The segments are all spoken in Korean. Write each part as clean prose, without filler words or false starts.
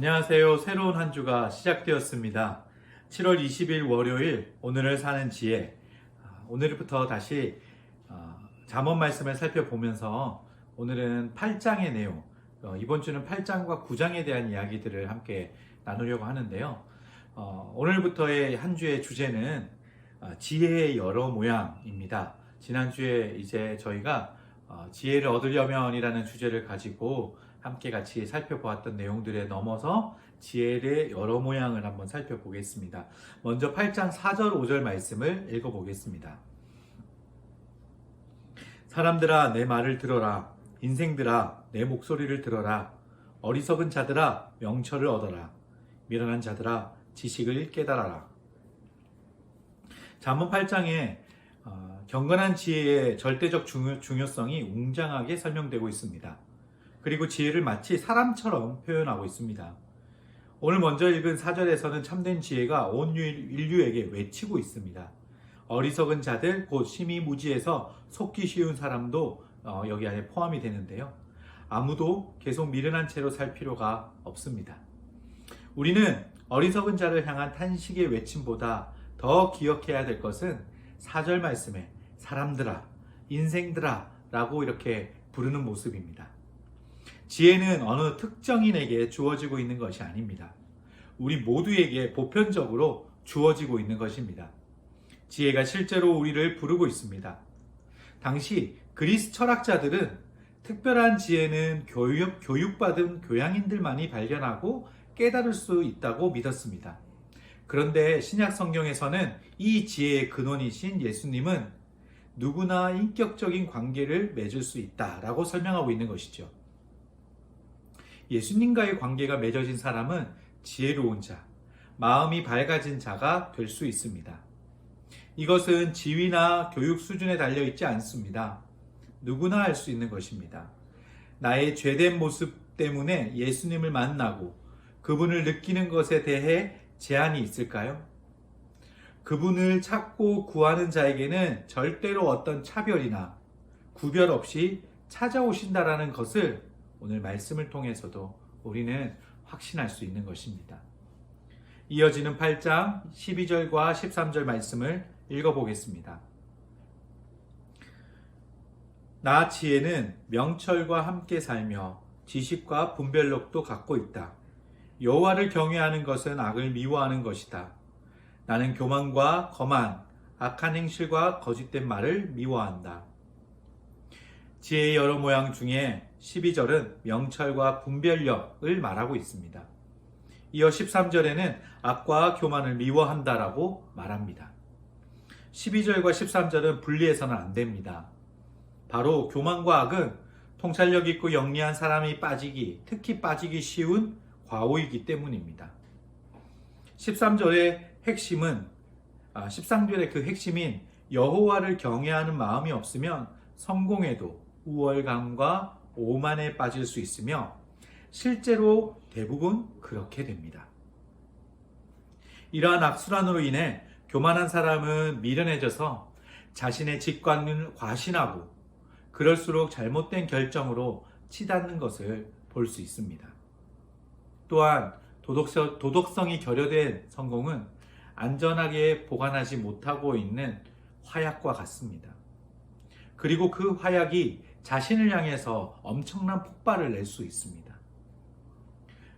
안녕하세요. 새로운 한 주가 시작되었습니다. 7월 20일 월요일 오늘을 사는 지혜. 오늘부터 다시 잠언 말씀을 살펴보면서 오늘은 8장의 내용, 이번 주는 8장과 9장에 대한 이야기들을 함께 나누려고 하는데요. 오늘부터의 한 주의 주제는 지혜의 여러 모양입니다. 지난주에 이제 저희가 지혜를 얻으려면이라는 주제를 가지고 함께 같이 살펴보았던 내용들에 넘어서 지혜의 여러 모양을 한번 살펴보겠습니다. 먼저 8장 4절 5절 말씀을 읽어보겠습니다. 사람들아 내 말을 들어라. 인생들아 내 목소리를 들어라. 어리석은 자들아 명철을 얻어라. 미련한 자들아 지식을 깨달아라. 잠언 8장에 경건한 지혜의 절대적 중요성이 웅장하게 설명되고 있습니다. 그리고 지혜를 마치 사람처럼 표현하고 있습니다. 오늘 먼저 읽은 4절에서는 참된 지혜가 온 인류에게 외치고 있습니다. 어리석은 자들, 곧 심히 무지해서 속기 쉬운 사람도 여기 안에 포함이 되는데요. 아무도 계속 미련한 채로 살 필요가 없습니다. 우리는 어리석은 자를 향한 탄식의 외침보다 더 기억해야 될 것은 4절 말씀에 사람들아, 인생들아 라고 이렇게 부르는 모습입니다. 지혜는 어느 특정인에게 주어지고 있는 것이 아닙니다. 우리 모두에게 보편적으로 주어지고 있는 것입니다. 지혜가 실제로 우리를 부르고 있습니다. 당시 그리스 철학자들은 특별한 지혜는 교육받은 교양인들만이 발견하고 깨달을 수 있다고 믿었습니다. 그런데 신약 성경에서는 이 지혜의 근원이신 예수님은 누구나 인격적인 관계를 맺을 수 있다라고 설명하고 있는 것이죠. 예수님과의 관계가 맺어진 사람은 지혜로운 자, 마음이 밝아진 자가 될 수 있습니다. 이것은 지위나 교육 수준에 달려있지 않습니다. 누구나 할 수 있는 것입니다. 나의 죄된 모습 때문에 예수님을 만나고 그분을 느끼는 것에 대해 제한이 있을까요? 그분을 찾고 구하는 자에게는 절대로 어떤 차별이나 구별 없이 찾아오신다라는 것을 오늘 말씀을 통해서도 우리는 확신할 수 있는 것입니다. 이어지는 8장 12절과 13절 말씀을 읽어보겠습니다. 나 지혜는 명철과 함께 살며 지식과 분별력도 갖고 있다. 여호와를 경외하는 것은 악을 미워하는 것이다. 나는 교만과 거만, 악한 행실과 거짓된 말을 미워한다. 지혜의 여러 모양 중에 12절은 명철과 분별력을 말하고 있습니다. 이어 13절에는 악과 교만을 미워한다라고 말합니다. 12절과 13절은 분리해서는 안 됩니다. 바로 교만과 악은 통찰력 있고 영리한 사람이 특히 빠지기 쉬운 과오이기 때문입니다. 13절의 핵심은 13절의 그 핵심인 여호와를 경외하는 마음이 없으면 성공에도 우월감과 오만에 빠질 수 있으며 실제로 대부분 그렇게 됩니다. 이러한 악순환으로 인해 교만한 사람은 미련해져서 자신의 직관을 과신하고 그럴수록 잘못된 결정으로 치닫는 것을 볼 수 있습니다. 또한 도덕성이 결여된 성공은 안전하게 보관하지 못하고 있는 화약과 같습니다. 그리고 그 화약이 자신을 향해서 엄청난 폭발을 낼 수 있습니다.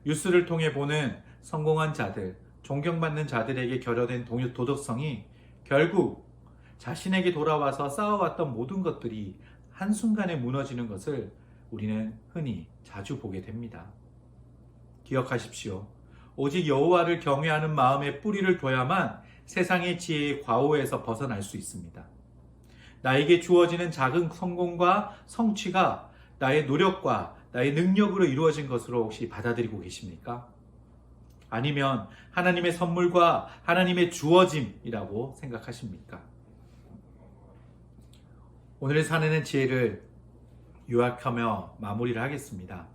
뉴스를 통해 보는 성공한 자들, 존경받는 자들에게 결여된 도덕성이 결국 자신에게 돌아와서 쌓아왔던 모든 것들이 한순간에 무너지는 것을 우리는 흔히 자주 보게 됩니다. 기억하십시오. 오직 여호와를 경외하는 마음에 뿌리를 둬야만 세상의 지혜의 과오에서 벗어날 수 있습니다. 나에게 주어지는 작은 성공과 성취가 나의 노력과 나의 능력으로 이루어진 것으로 혹시 받아들이고 계십니까? 아니면 하나님의 선물과 하나님의 주어짐이라고 생각하십니까? 오늘 사는 지혜를 요약하며 마무리를 하겠습니다.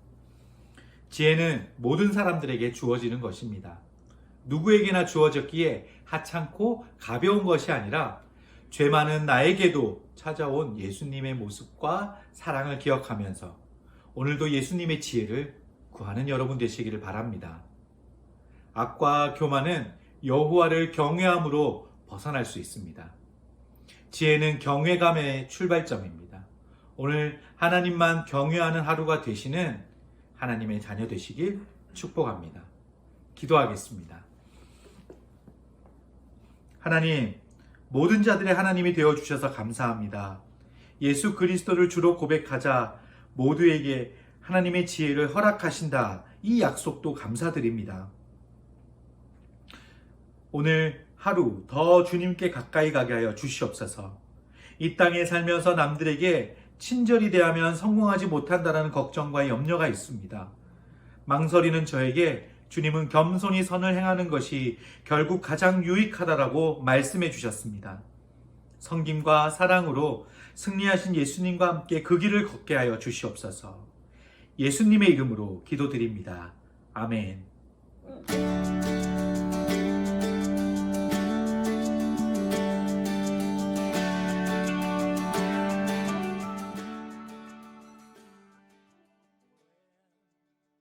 지혜는 모든 사람들에게 주어지는 것입니다. 누구에게나 주어졌기에 하찮고 가벼운 것이 아니라 죄 많은 나에게도 찾아온 예수님의 모습과 사랑을 기억하면서 오늘도 예수님의 지혜를 구하는 여러분 되시기를 바랍니다. 악과 교만은 여호와를 경외함으로 벗어날 수 있습니다. 지혜는 경외감의 출발점입니다. 오늘 하나님만 경외하는 하루가 되시는 하나님의 자녀 되시길 축복합니다. 기도하겠습니다. 하나님, 모든 자들의 하나님이 되어주셔서 감사합니다. 예수 그리스도를 주로 고백하자 모두에게 하나님의 지혜를 허락하신다. 이 약속도 감사드립니다. 오늘 하루 더 주님께 가까이 가게 하여 주시옵소서. 이 땅에 살면서 남들에게 친절히 대하면 성공하지 못한다는 걱정과 염려가 있습니다. 망설이는 저에게 주님은 겸손히 선을 행하는 것이 결국 가장 유익하다라고 말씀해 주셨습니다. 섬김과 사랑으로 승리하신 예수님과 함께 그 길을 걷게 하여 주시옵소서. 예수님의 이름으로 기도드립니다. 아멘.